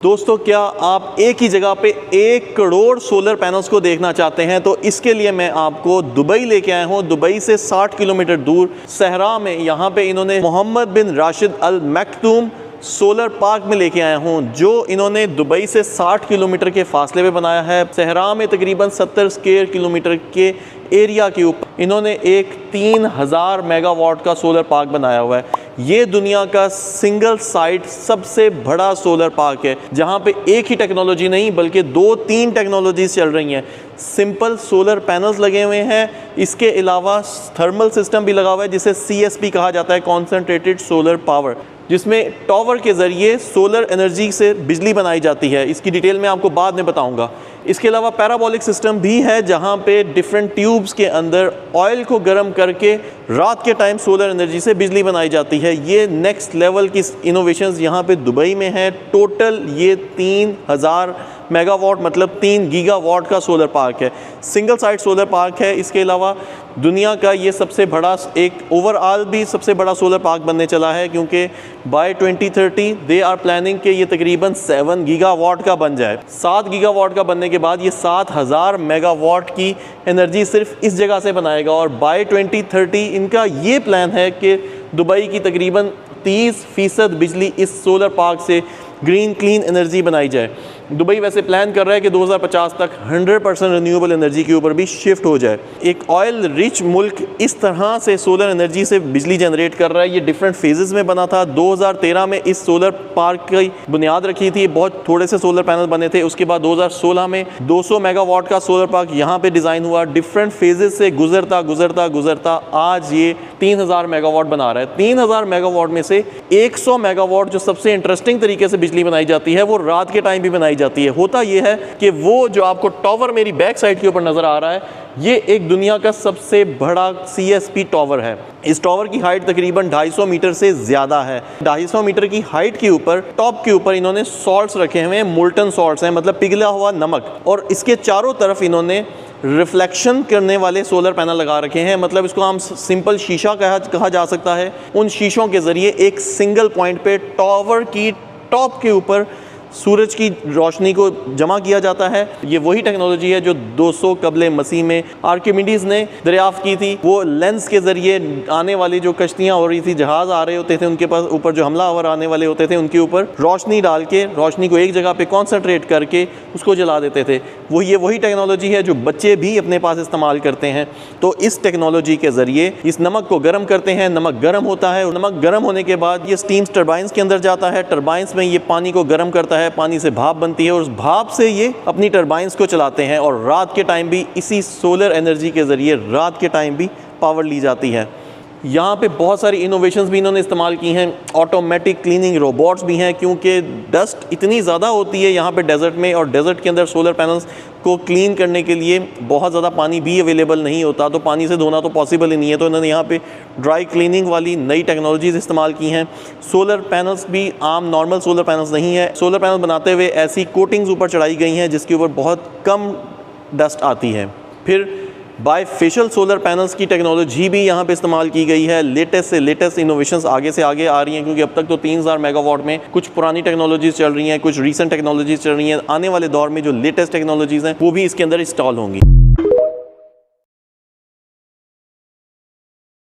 दोस्तों, क्या आप एक ही जगह पे 1 करोड़ सोलर पैनल्स को देखना चाहते हैं? तो इसके लिए मैं आपको दुबई लेके आया हूँ। दुबई से 60 किलोमीटर दूर सहरा में यहाँ पे इन्होंने मोहम्मद बिन राशिद अल मखदूम सोलर पार्क में लेके आया हूँ, जो इन्होंने दुबई से 60 किलोमीटर के फासले पे बनाया है। सहरा में तकरीबन 70 स्क्वायर किलोमीटर के एरिया के ऊपर इन्होंने एक 3000 मेगावाट का सोलर पार्क बनाया हुआ है। ये दुनिया का सिंगल साइट सबसे बड़ा सोलर पार्क है, जहाँ पे एक ही टेक्नोलॉजी नहीं बल्कि 2-3 टेक्नोलॉजीज चल रही हैं। सिंपल सोलर पैनल्स लगे हुए हैं, इसके अलावा थर्मल सिस्टम भी लगा हुआ है जिसे CSP कहा जाता है, कॉन्सेंट्रेटेड सोलर पावर, जिसमें टॉवर के ज़रिए सोलर एनर्जी से बिजली बनाई जाती है। इसकी डिटेल मैं आपको बाद में बताऊंगा। इसके अलावा पैराबोलिक सिस्टम भी है, जहां पे डिफरेंट ट्यूब्स के अंदर ऑयल को गर्म करके रात के टाइम सोलर एनर्जी से बिजली बनाई जाती है। ये नेक्स्ट लेवल की इनोवेशंस यहाँ पे दुबई में है। टोटल ये 3000 मेगावाट मतलब 3 गीगावाट का सोलर पार्क है, सिंगल साइट सोलर पार्क है। इसके अलावा दुनिया का ये सबसे बड़ा, एक ओवरऑल भी सबसे बड़ा सोलर पार्क बनने चला है, क्योंकि बाय 2030 दे आर प्लानिंग कि ये तकरीबन 7 गीगावाट का बन जाए। 7 गीगावाट का बनने के बाद ये 7000 मेगावाट की एनर्जी सिर्फ इस जगह से बनाएगा। और बाय 2030 इनका ये प्लान है कि दुबई की तकरीबन 30% बिजली इस सोलर पार्क से ग्रीन क्लीन एनर्जी बनाई जाए। दुबई वैसे प्लान कर रहा है कि 2050 तक 100% रिन्यूएबल एनर्जी के ऊपर भी शिफ्ट हो जाए। एक ऑयल रिच मुल्क इस तरह से सोलर एनर्जी से बिजली जनरेट कर रहा है। ये डिफरेंट फेजेस में बना था। 2013 में इस सोलर पार्क की बुनियाद रखी थी, बहुत थोड़े से सोलर पैनल बने थे। उसके बाद 2016 में 200 मेगावाट का सोलर पार्क यहाँ पे डिज़ाइन हुआ। डिफरेंट फेजेस से गुजरता आज ये 3000 मेगावाट बना रहा है। 3000 मेगावाट में से 100 मेगावाट जो सबसे इंटरेस्टिंग तरीके से बिजली बनाई जाती है, वो रात के टाइम भी बनाई जाती है। होता यह है कि वो जो आपको टावर मेरी बैक साइड के ऊपर नजर आ रहा है, ये एक दुनिया का सबसे बड़ा CSP टावर है। इस टावर की हाइट तकरीबन 250 मीटर से ज्यादा है। 250 मीटर की हाइट के ऊपर, टॉप के ऊपर इन्होंने सॉल्ट्स रखे हुए हैं, मोल्टन सॉल्ट्स हैं, मतलब पिघला हुआ नमक। और इसके चारों तरफ इन्होंने रिफ्लेक्शन करने वाले सोलर पैनल लगा रखे हैं, मतलब इसको हम सिंपल शीशा कहा जा सकता है। उन शीशों के जरिए एक सिंगल पॉइंट पे टावर की टॉप के ऊपर सूरज की रोशनी को जमा किया जाता है। ये वही टेक्नोलॉजी है जो 200 कबले मसीह में आर्किमिडीज ने दरियाफ्त की थी। वो लेंस के ज़रिए आने वाली जो कश्तियाँ हो रही थी, जहाज़ आ रहे होते थे, उनके पास ऊपर जो हमलावर आने वाले होते थे, उनके ऊपर रोशनी डाल के, रोशनी को एक जगह पे कॉन्सेंट्रेट करके उसको जला देते थे। ये वही टेक्नोलॉजी है जो बच्चे भी अपने पास इस्तेमाल करते हैं। तो इस टेक्नोलॉजी के ज़रिए इस नमक को गर्म करते हैं, नमक गर्म होता है। नमक गर्म होने के बाद ये स्टीम्स टर्बाइंस के अंदर जाता है। टर्बाइंस में ये पानी को गर्म करता है, पानी से भाप बनती है और उस भाप से ये अपनी टरबाइंस को चलाते हैं। और रात के टाइम भी इसी सोलर एनर्जी के ज़रिए रात के टाइम भी पावर ली जाती है। यहाँ पे बहुत सारी इनोवेशंस भी इन्होंने इस्तेमाल की हैं। ऑटोमेटिक क्लीनिंग रोबोट्स भी हैं, क्योंकि डस्ट इतनी ज़्यादा होती है यहाँ पे डेजर्ट में, और डेजर्ट के अंदर सोलर पैनल्स को क्लीन करने के लिए बहुत ज़्यादा पानी भी अवेलेबल नहीं होता, तो पानी से धोना तो पॉसिबल ही नहीं है। तो इन्होंने यहाँ पे ड्राई क्लीनिंग वाली नई टेक्नोलॉजीज़ इस्तेमाल की हैं। सोलर पैनल्स भी आम नॉर्मल सोलर पैनल्स नहीं है। सोलर पैनल बनाते हुए ऐसी कोटिंग्स ऊपर चढ़ाई गई हैं जिसके ऊपर बहुत कम डस्ट आती है। फिर बायफेशियल सोलर पैनल्स की टेक्नोलॉजी भी यहाँ पे इस्तेमाल की गई है। लेटेस्ट से लेटेस्ट इनोवेशंस आगे से आगे आ रही हैं, क्योंकि अब तक तो 3000 मेगावाट में कुछ पुरानी टेक्नोलॉजीज़ चल रही हैं, कुछ रीसेंट टेक्नोलॉजीज़ चल रही हैं। आने वाले दौर में जो लेटेस्ट टेक्नोलॉजीज़ हैं वो भी इसके अंदर इंस्टॉल होंगी।